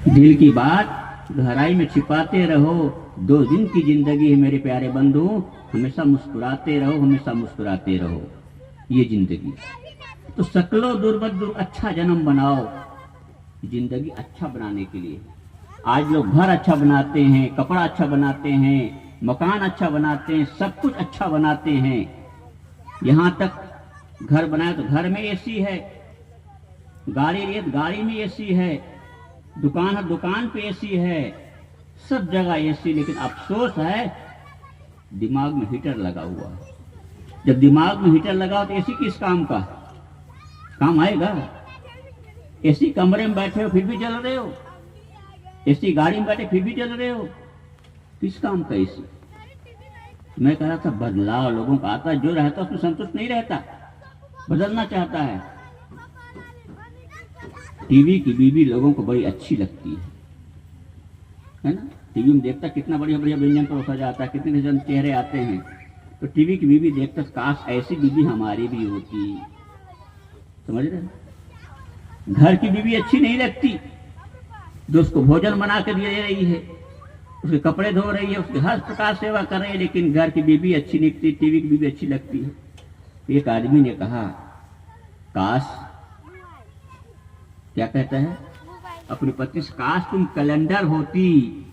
दिल की बात गहराई में छिपाते रहो। 2 दिन की जिंदगी है मेरे प्यारे बंधु, हमेशा मुस्कुराते रहो, हमेशा मुस्कुराते रहो। ये जिंदगी तो सकलो दुर्मत दूर, अच्छा जन्म बनाओ। जिंदगी अच्छा बनाने के लिए आज लोग घर अच्छा बनाते हैं, कपड़ा अच्छा बनाते हैं, मकान अच्छा बनाते हैं, सब कुछ अच्छा बनाते हैं। यहां तक घर बनाए तो घर में एसी है, गाड़ी लिए तो गाड़ी में एसी है, दुकान है दुकान पे एसी है, सब जगह एसी। लेकिन अफसोस है दिमाग में हीटर लगा हुआ है। जब दिमाग में हीटर लगा तो एसी किस काम का, काम आएगा? एसी कमरे में बैठे हो फिर भी जल रहे हो, एसी गाड़ी में बैठे फिर भी जल रहे हो, किस काम का एसी? मैं कह रहा था बदलाव लोगों का आता, जो रहता उसमें संतुष्ट नहीं रहता, बदलना चाहता है। टीवी की बीवी लोगों को बड़ी अच्छी लगती है ना? टीवी में देखता कितना बढ़िया बढ़िया व्यंजन परोसा जाता है, कितने जन चेहरे आते हैं, तो टीवी की बीवी देखता काश ऐसी बीवी हमारी भी होती। समझ रहे? घर की बीवी अच्छी नहीं लगती जो उसको भोजन बना के दे रही है, उसके कपड़े धो रही है, उसकी हर प्रकार सेवा कर रही है, लेकिन घर की बीवी अच्छी नहीं लगती, टीवी की बीवी अच्छी लगती है। एक आदमी ने कहा काश, क्या कहता है अपनी पत्नी से, काश तुम कैलेंडर होती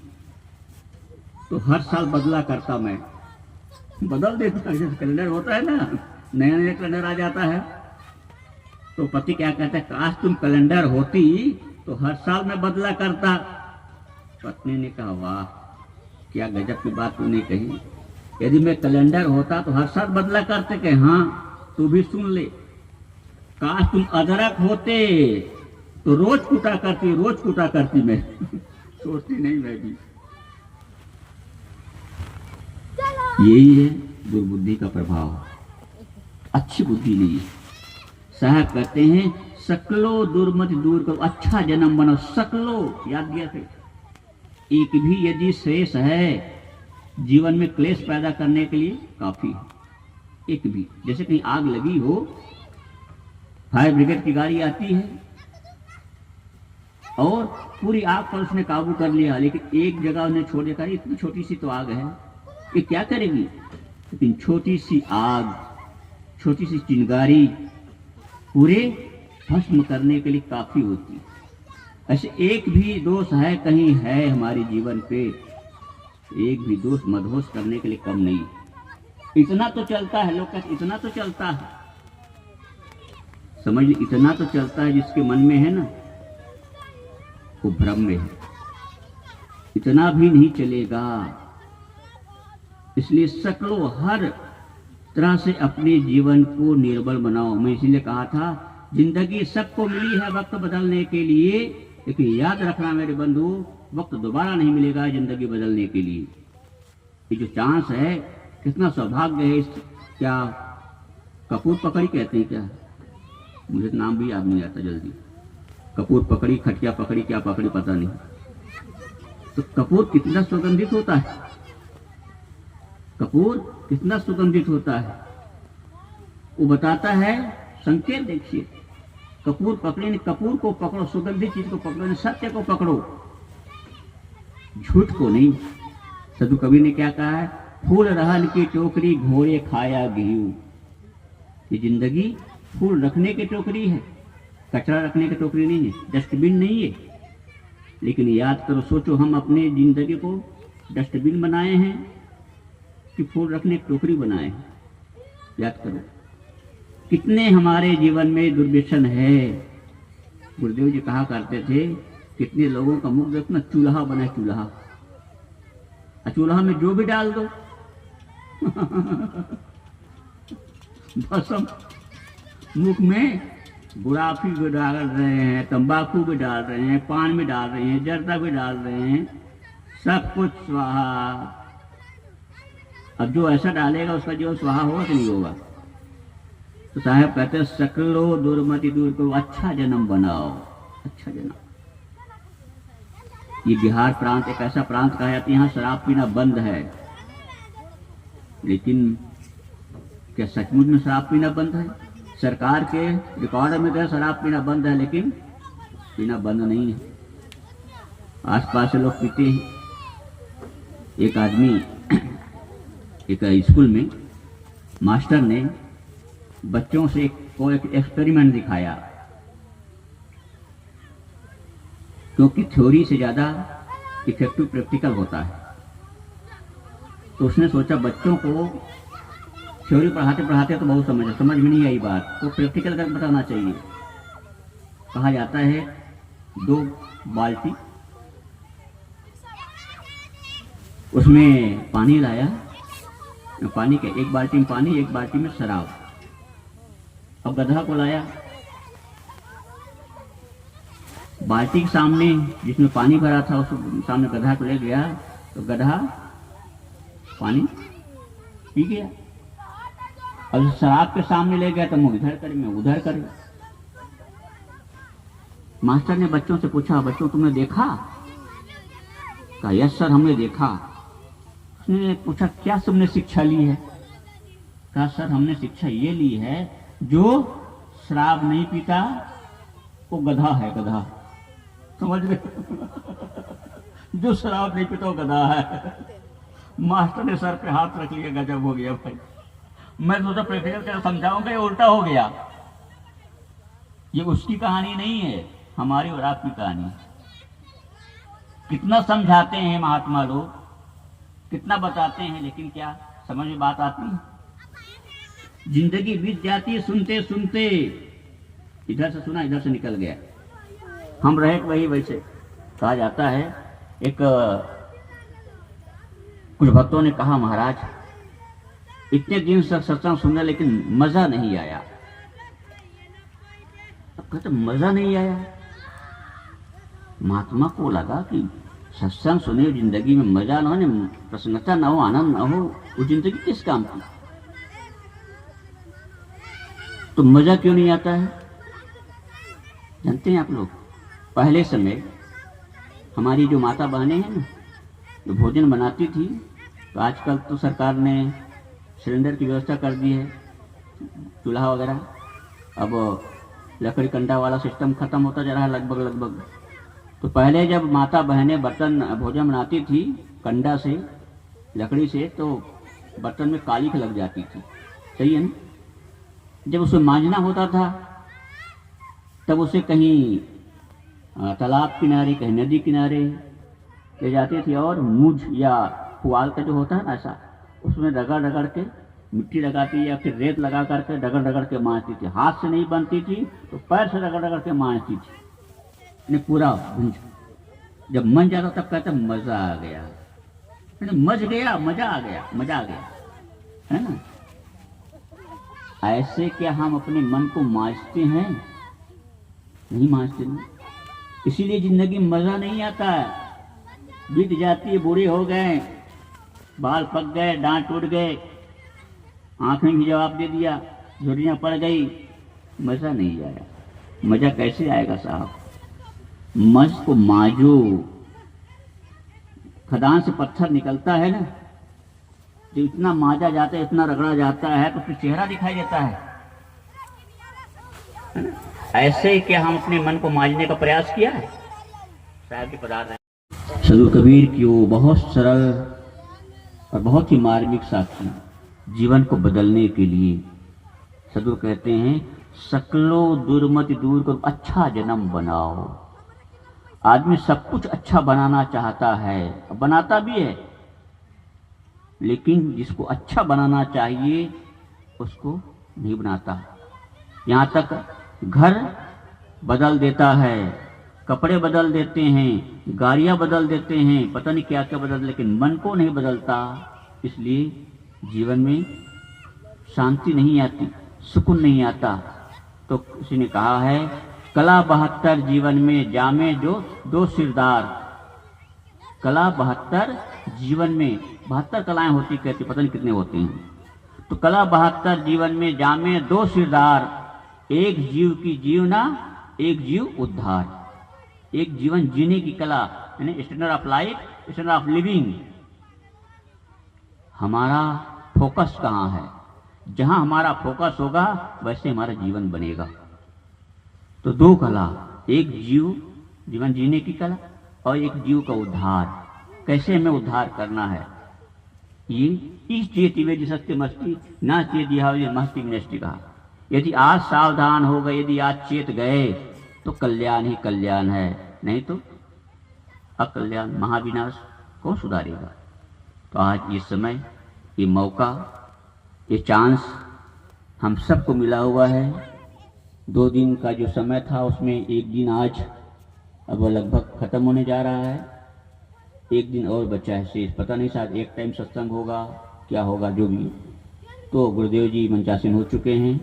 तो हर साल बदला करता, मैं बदल देता। जैसे कैलेंडर होता है ना, नया नया कैलेंडर आ जाता है, तो पति क्या कहता है, काश तुम कैलेंडर होती तो हर साल मैं बदला करता। पत्नी ने कहा वाह क्या गजब की बात तूने कही, यदि मैं कैलेंडर होता तो हर साल बदला करते। कि हाँ तू भी सुन ले, काश तुम अदरक होते तो रोज कूटा करती, रोज कूटा करती मैं सोचती नहीं मैं भी। यही है दुर्बुद्धि का प्रभाव, अच्छी बुद्धि नहीं। साहब कहते हैं सकलो दुर्मति दूर करो, अच्छा जन्म बनाओ। सकलो याद दिया थे, एक भी यदि शेष है जीवन में क्लेश पैदा करने के लिए काफी है। एक भी, जैसे कहीं आग लगी हो, फायर ब्रिगेड की गाड़ी आती है और पूरी आग पर उसने काबू कर लिया, लेकिन एक जगह उन्हें छोड़ दिया, इतनी छोटी सी तो आग है, ये क्या करेगी? लेकिन छोटी सी आग, छोटी सी चिंगारी पूरे भस्म करने के लिए काफी होती है। ऐसे एक भी दोष है कहीं है हमारे जीवन पे, एक भी दोष मदहोश करने के लिए कम नहीं। इतना तो चलता है, लोग कहते इतना तो चलता है, समझ लीजिए इतना तो चलता है, जिसके मन में है ना वो भ्रम में है, इतना भी नहीं चलेगा। इसलिए सकलो हर तरह से अपने जीवन को निर्बल बनाओ। मैं इसीलिए कहा था जिंदगी सबको मिली है वक्त बदलने के लिए, लेकिन याद रखना मेरे बंधु, वक्त दोबारा नहीं मिलेगा जिंदगी बदलने के लिए। ये जो चांस है, कितना सौभाग्य है। इस क्या कपूर पकड़ी कहते हैं क्या, मुझे नाम भी याद नहीं आता जल्दी, कपूर पकड़ी, खटिया पकड़ी, क्या पकड़ी पता नहीं। तो कपूर कितना सुगंधित होता है, कपूर कितना सुगंधित होता है, वो बताता है। संकेत देखिए, कपूर पकड़े, कपूर को पकड़ो, सुगंधित चीज को पकड़ो, सत्य को पकड़ो, झूठ को नहीं। साधु कबीर ने क्या कहा है, फूल रहन की टोकरी घोड़े खाया घीव। ये जिंदगी फूल रखने की टोकरी है, कचरा रखने की टोकरी नहीं है, डस्टबिन नहीं है। लेकिन याद करो, सोचो हम अपने जिंदगी को डस्टबिन बनाए हैं कि फूल रखने की टोकरी बनाए हैं? याद करो कितने हमारे जीवन में दुर्व्यसन है। गुरुदेव जी कहा करते थे, कितने लोगों का मुख देखना चूल्हा बना, चूल्हा, चूल्हा में जो भी डाल दो भस्म, मुख में गुड़ाफी भी डाल रहे हैं, तंबाकू भी डाल रहे हैं, पान भी डाल रहे हैं, जर्दा भी डाल रहे हैं, सब कुछ स्वाहा। अब जो ऐसा डालेगा उसका जीवन स्वाहा होगा कि नहीं होगा? तो साहब कहते हैं सकलो दुर्मति दूर करो, अच्छा जन्म बनाओ, अच्छा जन्म। ये बिहार प्रांत एक ऐसा प्रांत कहा जाता है, यहाँ शराब पीना बंद है, लेकिन क्या सचमुच में शराब पीना बंद है? सरकार के रिकॉर्ड में तो शराब पीना बंद है, लेकिन पीना बंद नहीं है। आसपास से लोग पीते हैं। एक आदमी एक स्कूल में मास्टर ने बच्चों से को एक एक्सपेरिमेंट दिखाया, क्योंकि थ्योरी से ज़्यादा इफेक्टिव प्रैक्टिकल होता है। तो उसने सोचा बच्चों को थ्योरी पढ़ाते पढ़ाते तो बहुत समझ में नहीं आई बात, तो प्रैक्टिकल करके बताना चाहिए। कहा जाता है 2 बाल्टी, उसमें पानी लाया, पानी के एक बाल्टी में पानी, एक बाल्टी में शराब। अब गधा को लाया, बाल्टी के सामने जिसमें पानी भरा था उस सामने गधा को ले गया, तो गधा पानी पी गया। अब शराब के सामने ले गया तो मुंह इधर करे, मैं उधर करे। मास्टर ने बच्चों से पूछा, बच्चों तुमने देखा? कहा यस सर हमने देखा। उसने पूछा क्या तुमने शिक्षा ली है? कहा सर हमने शिक्षा ये ली है, जो शराब नहीं पीता वो गधा है, गधा। समझ गए? जो शराब नहीं पीता वो गधा है। मास्टर ने सर पे हाथ रख लिया, गजब हो गया भाई। मैं सोचा प्रैक्टिकल कर समझाऊंगा, ये उल्टा हो गया। ये उसकी कहानी नहीं है, हमारी और आपकी कहानी। कितना समझाते हैं महात्मा लोग, कितना बताते हैं, लेकिन क्या समझ में बात आती है? जिंदगी बीत जाती है सुनते सुनते। इधर से सुना, इधर से निकल गया। हम रहे वही वैसे। कहा जाता है एक कुछ भक्तों ने कहा महाराज इतने दिन से सत्संग सुना लेकिन मजा नहीं आया। अब कहते मजा नहीं आया। महात्मा को लगा कि सत्संग सुने जिंदगी में मजा ना हो, प्रसन्नता ना हो, आनंद ना हो, वो जिंदगी किस काम की? तो मजा क्यों नहीं आता है? जानते हैं आप लोग, पहले समय हमारी जो माता बहनें हैं ना, जो भोजन बनाती थी, तो आजकल तो सरकार ने सिलेंडर की व्यवस्था कर दी है, चूल्हा वगैरह। अब लकड़ी कंडा वाला सिस्टम खत्म होता जा रहा है लगभग। तो पहले जब माता बहनें बर्तन भोजन बनाती थी कंडा से, लकड़ी से, तो बर्तन में कालिख लग जाती थी। सही है ना? जब उसे मांजना होता था तब उसे कहीं तालाब किनारे, कहीं नदी किनारे ले जाती थी, और मूंछ या पुआल का जो होता है ना, ऐसा उसमें रगड़ रगड़ के मिट्टी लगाती या फिर रेत लगा करके रगड़ रगड़ के मांजती थी। हाथ से नहीं बनती थी तो पैर से रगड़ रगड़ के मांजती थी, पूरा भूंज। जब मन जाता तब कहता मजा आ गया, मज गया, मजा आ गया, मजा आ गया, है ना? ऐसे क्या हम अपने मन को मांजते हैं? नहीं मांजते नहीं। इसीलिए जिंदगी में मजा नहीं आता है। बीत जाती है, बूढ़े हो गए, बाल पक गए, दांत टूट गए, आंखें भी जवाब दे दिया, झुर्रियां पड़ गई, मजा नहीं आया। मजा कैसे आएगा साहब? मज को माजो। खदान से पत्थर निकलता है ना, जो इतना माजा जाता है, इतना रगड़ा जाता है, तो फिर चेहरा दिखाई देता है। ऐसे ही क्या हम अपने मन को मांजने का प्रयास किया है? साहब के पदार्थ है। सदगुरु कबीर की वो बहुत सरल और बहुत ही मार्मिक साक्षी जीवन को बदलने के लिए सदगुरु कहते हैं, सकलो दुर्मति दूर को अच्छा जन्म बनाओ। आदमी सब कुछ अच्छा बनाना चाहता है, बनाता भी है, लेकिन जिसको अच्छा बनाना चाहिए उसको नहीं बनाता। यहाँ तक घर बदल देता है, कपड़े बदल देते हैं, गाड़ियाँ बदल देते हैं, पता नहीं क्या क्या बदल, लेकिन मन को नहीं बदलता। इसलिए जीवन में शांति नहीं आती, सुकून नहीं आता। तो किसी ने कहा है, कला 72 जीवन में जामे जो 2 सिरदार। कला 72 जीवन में, 72 कलाएं होती, कहती पता नहीं कितने होती हैं। तो कला 72 जीवन में जामे 2 सिरदार, एक जीव की जीवना, एक जीव उद्धार। एक जीवन जीने की कला, यानी standard of life, standard of living. हमारा फोकस कहाँ है? जहां हमारा फोकस होगा वैसे हमारा जीवन बनेगा। तो 2 कला, एक जीवन जीने की कला और एक जीव का उद्धार, कैसे हमें उद्धार करना है, ये इस चेत वे सत्यमस्ति ना चेत यह मस्ति नष्टि कहा। यदि आज सावधान हो गए, यदि आज चेत गए तो कल्याण ही कल्याण है, नहीं तो अकल्याण महाविनाश कौन सुधारेगा। तो आज ये समय, ये मौका, ये चांस हम सबको मिला हुआ है। 2 दिन का जो समय था उसमें एक दिन आज अब लगभग खत्म होने जा रहा है, एक दिन और बचा है शेष, पता नहीं शायद एक टाइम सत्संग होगा, क्या होगा, जो भी। तो गुरुदेव जी मंचासीन हो चुके हैं,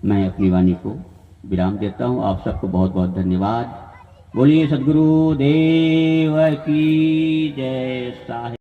मैं अपनी वाणी को विराम देता हूँ। आप सबको बहुत बहुत धन्यवाद। बोलिए सद्गुरु देव की जय। साहिब।